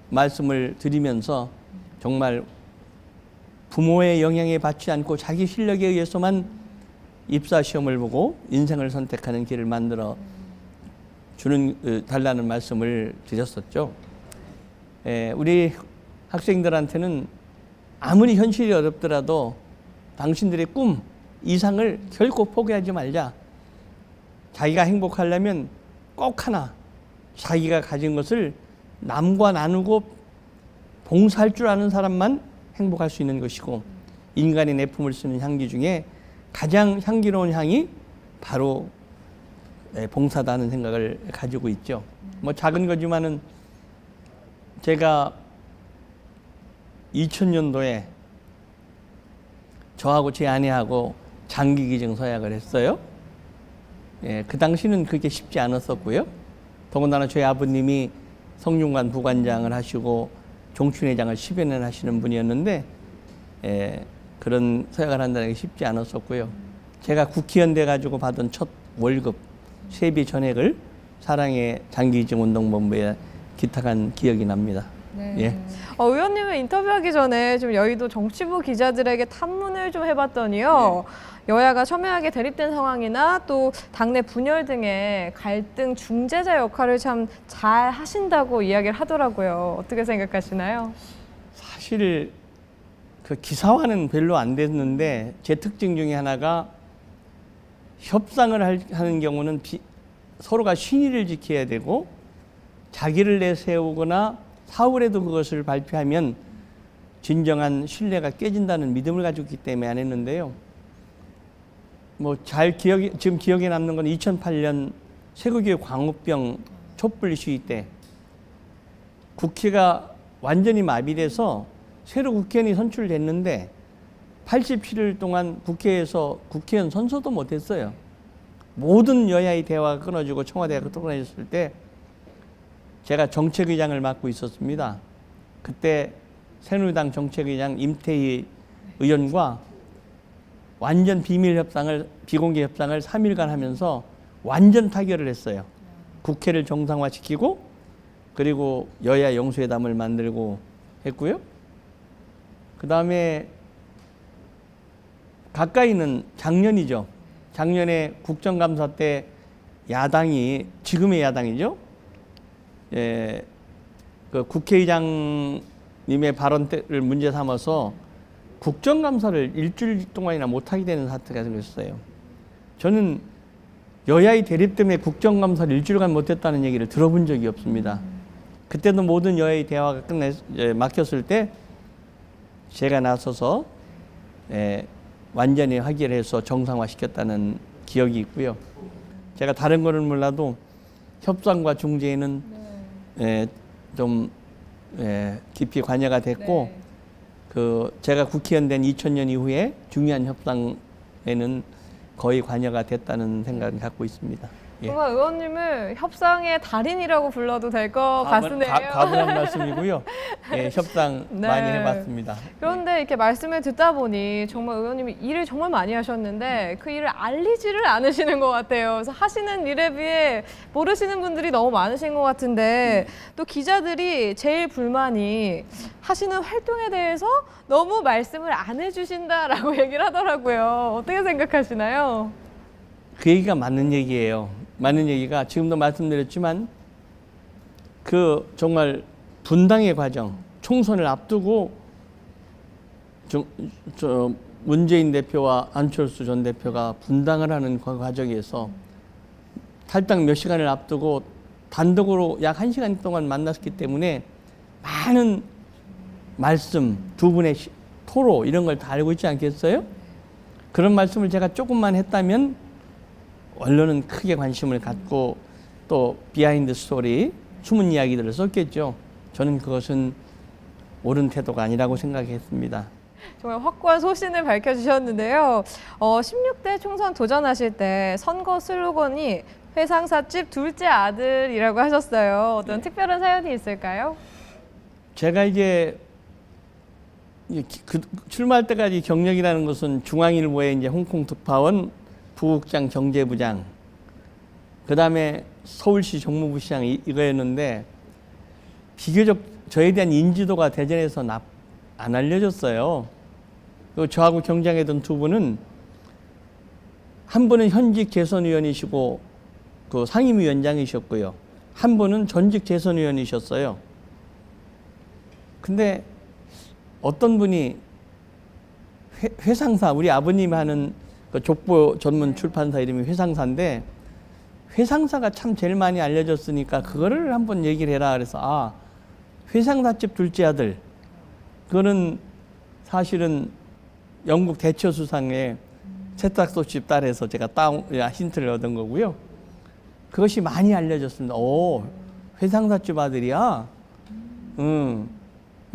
말씀을 드리면서 정말 부모의 영향에 받지 않고 자기 실력에 의해서만 입사 시험을 보고 인생을 선택하는 길을 만들어 달라는 말씀을 드렸었죠. 우리 학생들한테는 아무리 현실이 어렵더라도 당신들의 꿈, 이상을 결코 포기하지 말자. 자기가 행복하려면 꼭 하나, 자기가 가진 것을 남과 나누고 봉사할 줄 아는 사람만 행복할 수 있는 것이고, 인간의 내품을 쓰는 향기 중에 가장 향기로운 향이 바로 봉사다는 생각을 가지고 있죠. 뭐 작은 거지만은 제가 2000년도에 저하고 제 아내하고 장기기증 서약을 했어요. 그 당시는 그게 쉽지 않았었고요. 더군다나 저희 아버님이 성균관 부관장을 하시고 종춘회장을 10여 년 하시는 분이었는데 그런 서약을 한다는 게 쉽지 않았었고요. 제가 국회의원 돼가지고 받은 첫 월급 세비 전액을 사랑의 장기기증운동본부에 기탁한 기억이 납니다. 네. 예. 의원님을 인터뷰하기 전에 좀 여의도 정치부 기자들에게 탐문을 좀 해봤더니요. 여야가 첨예하게 대립된 상황이나 또 당내 분열 등의 갈등 중재자 역할을 참 잘 하신다고 이야기를 하더라고요. 어떻게 생각하시나요? 사실 그 기사화는 별로 안 됐는데 제 특징 중에 하나가 협상을 하는 경우는 서로가 신의를 지켜야 되고, 자기를 내세우거나 사후에도 그것을 발표하면 진정한 신뢰가 깨진다는 믿음을 가지고 있기 때문에 안 했는데요. 뭐 지금 기억에 남는 건 2008년 세국의 광우병 촛불 시위 때 국회가 완전히 마비돼서 새로 국회의원이 선출됐는데 87일 동안 국회에서 국회의원 선서도 못했어요. 모든 여야의 대화가 끊어지고 청와대가 끊어졌을 때 제가 정책의장을 맡고 있었습니다. 그때 새누리당 정책의장 임태희 의원과 완전 비공개 협상을 3일간 하면서 완전 타결을 했어요. 국회를 정상화시키고, 그리고 여야 영수회담을 만들고 했고요. 그 다음에 가까이는 작년이죠. 작년에 국정감사 때 야당이, 지금의 야당이죠. 그 국회의장님의 발언을 문제 삼아서 국정감사를 일주일 동안이나 못하게 되는 사태가 생겼어요. 저는 여야의 대립 때문에 국정감사를 일주일간 못했다는 얘기를 들어본 적이 없습니다. 그때도 모든 여야의 대화가 막혔을 때 제가 나서서 완전히 해결해서 정상화시켰다는 기억이 있고요. 제가 다른 거는 몰라도 협상과 중재에는 좀 깊이 관여가 됐고 제가 국회의원 된 2000년 이후에 중요한 협상에는 거의 관여가 됐다는 생각을 갖고 있습니다. 예. 정말 의원님을 협상의 달인이라고 불러도 될 것 같으네요. 과분한 말씀이고요. 예, 협상 네. 많이 해봤습니다. 그런데 이렇게 말씀을 듣다 보니 정말 의원님이 일을 정말 많이 하셨는데 그 일을 알리지를 않으시는 것 같아요. 그래서 하시는 일에 비해 모르시는 분들이 너무 많으신 것 같은데 또 기자들이 제일 불만이 하시는 활동에 대해서 너무 말씀을 안 해주신다라고 얘기를 하더라고요. 어떻게 생각하시나요? 그 얘기가 맞는 얘기예요. 맞는 얘기가 지금도 말씀드렸지만 그 정말 분당의 과정, 총선을 앞두고 문재인 대표와 안철수 전 대표가 분당을 하는 그 과정에서 탈당 몇 시간을 앞두고 단독으로 약 1시간 동안 만났기 때문에 많은 말씀, 두 분의 토로 이런 걸 다 알고 있지 않겠어요? 그런 말씀을 제가 조금만 했다면 언론은 크게 관심을 갖고 또 비하인드 스토리, 숨은 이야기들을 썼겠죠. 저는 그것은 옳은 태도가 아니라고 생각했습니다. 정말 확고한 소신을 밝혀주셨는데요. 16대 총선 도전하실 때 선거 슬로건이 회상사집 둘째 아들이라고 하셨어요. 어떤 특별한 사연이 있을까요? 제가 이제 출마할 때까지 경력이라는 것은 중앙일보의 이제 홍콩 특파원, 부국장 경제부장, 그 다음에 서울시 정무부시장 이거였는데 비교적 저에 대한 인지도가 대전에서 안 알려졌어요. 그리고 저하고 경쟁했던 두 분은 한 분은 현직 재선위원이시고 그 상임위원장이셨고요. 한 분은 전직 재선위원이셨어요. 근데 어떤 분이 회상사, 우리 아버님이 하는 그 족보 전문 출판사 이름이 회상사인데 회상사가 참 제일 많이 알려졌으니까 그거를 한번 얘기를 해라 그래서 회상사집 둘째 아들, 그거는 사실은 영국 대처 수상의 세탁소집 딸에서 제가 힌트를 얻은 거고요. 그것이 많이 알려졌습니다. 오, 회상사집 아들이야?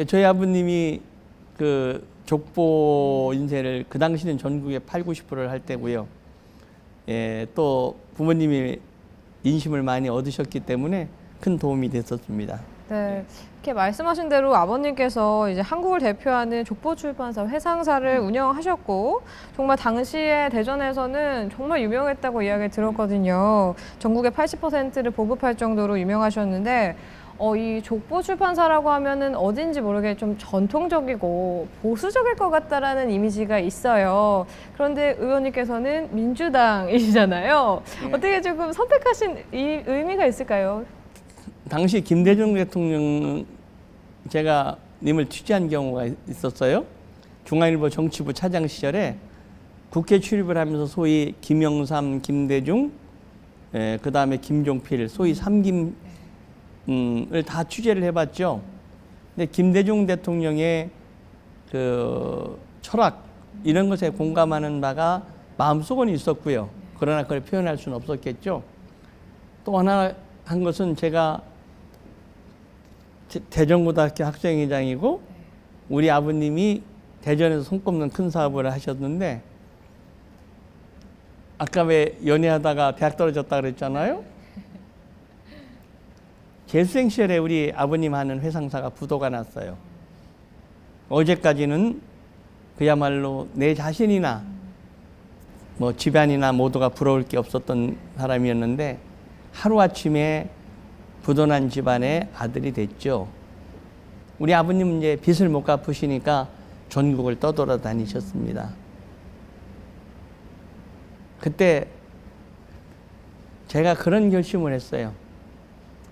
저희 아버님이 그 족보 인쇄를 그 당시는 전국에 80~90%를 할 때고요. 예, 또 부모님이 인심을 많이 얻으셨기 때문에 큰 도움이 됐었습니다. 네, 이렇게 말씀하신 대로 아버님께서 이제 한국을 대표하는 족보 출판사 회상사를 운영하셨고 정말 당시에 대전에서는 정말 유명했다고 이야기 들었거든요. 전국의 80%를 보급할 정도로 유명하셨는데 이 족보 출판사라고 하면은 어딘지 모르게 좀 전통적이고 보수적일 것 같다라는 이미지가 있어요. 그런데 의원님께서는 민주당이시잖아요. 네. 어떻게 조금 선택하신 이 의미가 있을까요? 당시 김대중 대통령 제가 님을 취재한 경우가 있었어요. 중앙일보 정치부 차장 시절에 국회 출입을 하면서 소위 김영삼, 김대중, 그 다음에 김종필, 소위 삼김 을 다 취재를 해봤죠. 근데 김대중 대통령의 그 철학 이런 것에 공감하는 바가 마음속은 있었고요. 그러나 그걸 표현할 수는 없었겠죠. 또 하나 한 것은 제가 대전고등학교 학생회장이고 우리 아버님이 대전에서 손꼽는 큰 사업을 하셨는데 아까 왜 연애하다가 대학 떨어졌다 그랬잖아요. 재수생 시절에 우리 아버님 하는 회상사가 부도가 났어요. 어제까지는 그야말로 내 자신이나 뭐 집안이나 모두가 부러울 게 없었던 사람이었는데 하루아침에 부도난 집안의 아들이 됐죠. 우리 아버님은 이제 빚을 못 갚으시니까 전국을 떠돌아다니셨습니다. 그때 제가 그런 결심을 했어요.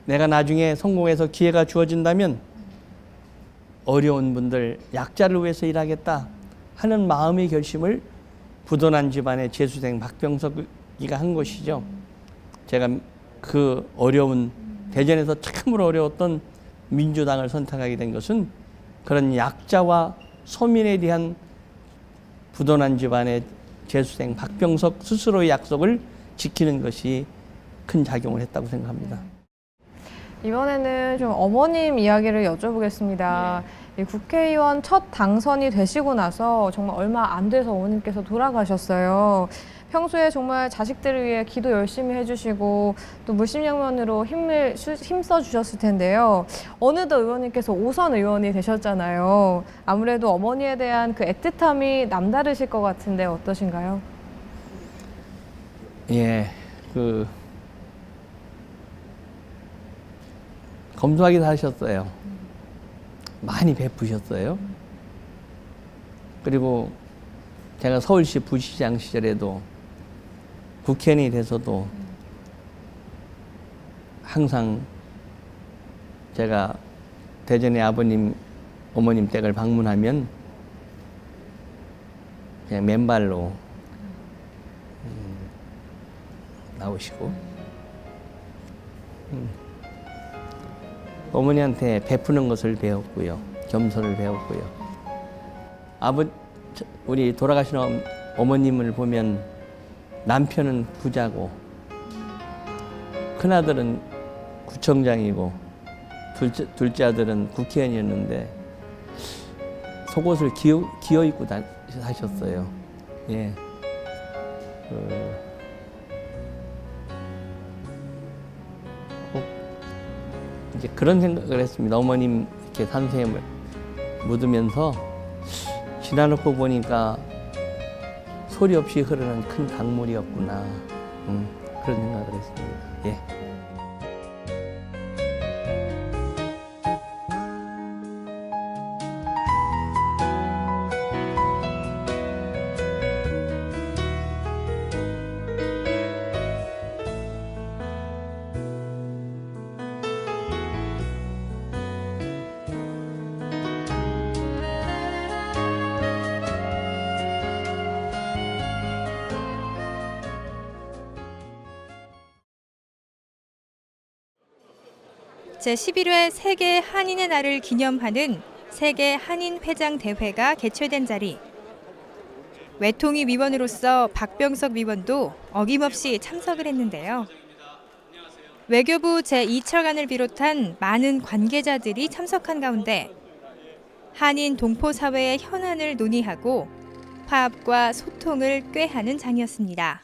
내가 나중에 성공해서 기회가 주어진다면 어려운 분들, 약자를 위해서 일하겠다 하는 마음의 결심을 부도난 집안의 재수생 박병석이가 한 것이죠. 제가 그 어려운 대전에서 참으로 어려웠던 민주당을 선택하게 된 것은 그런 약자와 서민에 대한 부도난 집안의 재수생 박병석 스스로의 약속을 지키는 것이 큰 작용을 했다고 생각합니다. 이번에는 좀 어머님 이야기를 여쭤보겠습니다. 이 국회의원 첫 당선이 되시고 나서 정말 얼마 안 돼서 어머님께서 돌아가셨어요. 평소에 정말 자식들을 위해 기도 열심히 해주시고 또 물심양면으로 힘써 주셨을 텐데요. 어느덧 의원님께서 5선 의원이 되셨잖아요. 아무래도 어머니에 대한 그 애틋함이 남다르실 것 같은데 어떠신가요? 예, 검소하기도 하셨어요. 많이 베푸셨어요. 그리고 제가 서울시 부시장 시절에도 국회의원이 돼서도 항상 제가 대전의 아버님, 어머님 댁을 방문하면 그냥 맨발로 나오시고 어머니한테 베푸는 것을 배웠고요. 겸손을 배웠고요. 우리 돌아가신 어머님을 보면 남편은 부자고 큰아들은 구청장이고 둘째 아들은 국회의원이었는데 속옷을 기어 입고 하셨어요. 예. 이제 그런 생각을 했습니다. 어머님 이렇게 산소에 묻으면서 지나놓고 보니까 소리 없이 흐르는 큰 강물이었구나. 그런 생각을 했습니다. 예. 제11회 세계 한인의 날을 기념하는 세계 한인회장 대회가 개최된 자리. 외통위 위원으로서 박병석 위원도 어김없이 참석을 했는데요. 외교부 제2차관을 비롯한 많은 관계자들이 참석한 가운데 한인 동포 사회의 현안을 논의하고 화합과 소통을 꾀하는 장이었습니다.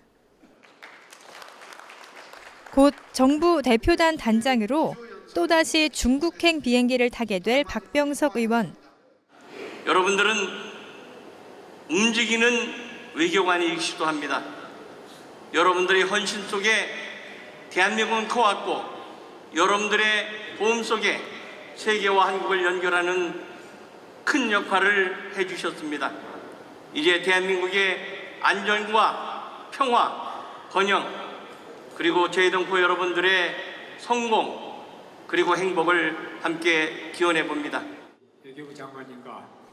곧 정부 대표단 단장으로 또다시 중국행 비행기를 타게 될 박병석 의원. 여러분들은 움직이는 외교관이시기도 합니다. 여러분들의 헌신 속에 대한민국은 커왔고 여러분들의 보험 속에 세계와 한국을 연결하는 큰 역할을 해주셨습니다. 이제 대한민국의 안전과 평화, 번영, 그리고 제2동포 여러분들의 성공, 그리고 행복을 함께 기원해 봅니다.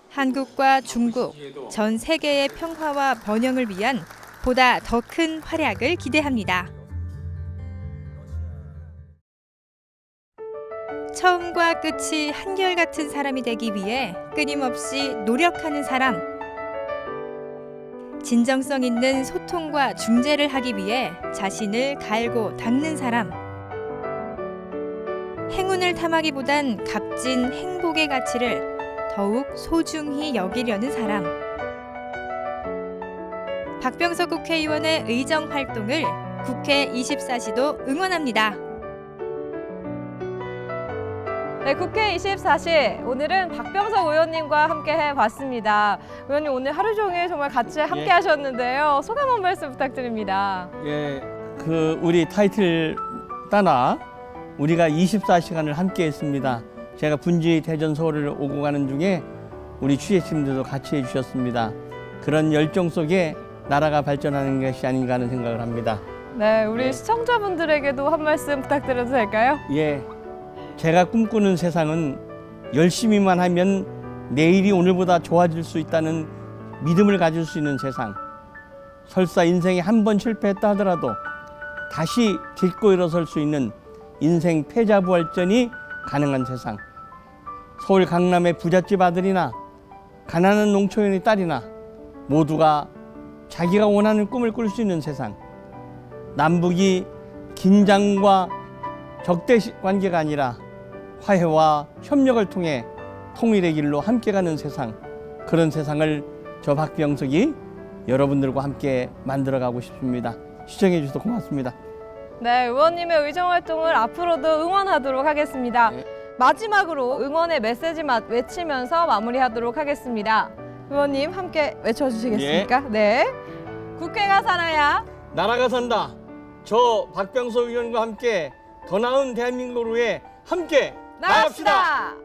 한국과 중국, 전 세계의 평화와 번영을 위한 보다 더 큰 활약을 기대합니다. 처음과 끝이 한결같은 사람이 되기 위해 끊임없이 노력하는 사람. 진정성 있는 소통과 중재를 하기 위해 자신을 갈고 닦는 사람. 행운을 탐하기보단 값진 행복의 가치를 더욱 소중히 여기려는 사람. 박병석 국회의원의 의정 활동을 국회 24시도 응원합니다. 네, 국회 24시 오늘은 박병석 의원님과 함께 해봤습니다. 의원님 오늘 하루 종일 정말 같이 함께 하셨는데요. 소감 한 말씀 부탁드립니다. 예, 우리 타이틀 따라 우리가 24시간을 함께 했습니다. 제가 분주히 대전 서울을 오고 가는 중에 우리 취재팀들도 같이 해주셨습니다. 그런 열정 속에 나라가 발전하는 것이 아닌가 하는 생각을 합니다. 네, 우리 시청자분들에게도 한 말씀 부탁드려도 될까요? 예, 제가 꿈꾸는 세상은 열심히만 하면 내일이 오늘보다 좋아질 수 있다는 믿음을 가질 수 있는 세상. 설사 인생에 한 번 실패했다 하더라도 다시 딛고 일어설 수 있는 인생 패자부활전이 가능한 세상. 서울 강남의 부잣집 아들이나 가난한 농촌의 딸이나 모두가 자기가 원하는 꿈을 꿀 수 있는 세상, 남북이 긴장과 적대 관계가 아니라 화해와 협력을 통해 통일의 길로 함께 가는 세상, 그런 세상을 저 박병석이 여러분들과 함께 만들어가고 싶습니다. 시청해 주셔서 고맙습니다. 네, 의원님의 의정 활동을 앞으로도 응원하도록 하겠습니다. 네. 마지막으로 응원의 메시지만 외치면서 마무리하도록 하겠습니다. 의원님 함께 외쳐주시겠습니까? 네. 국회가 살아야 나라가 산다. 저 박병석 의원과 함께 더 나은 대한민국을 위해 함께 나갑시다. 나갑시다.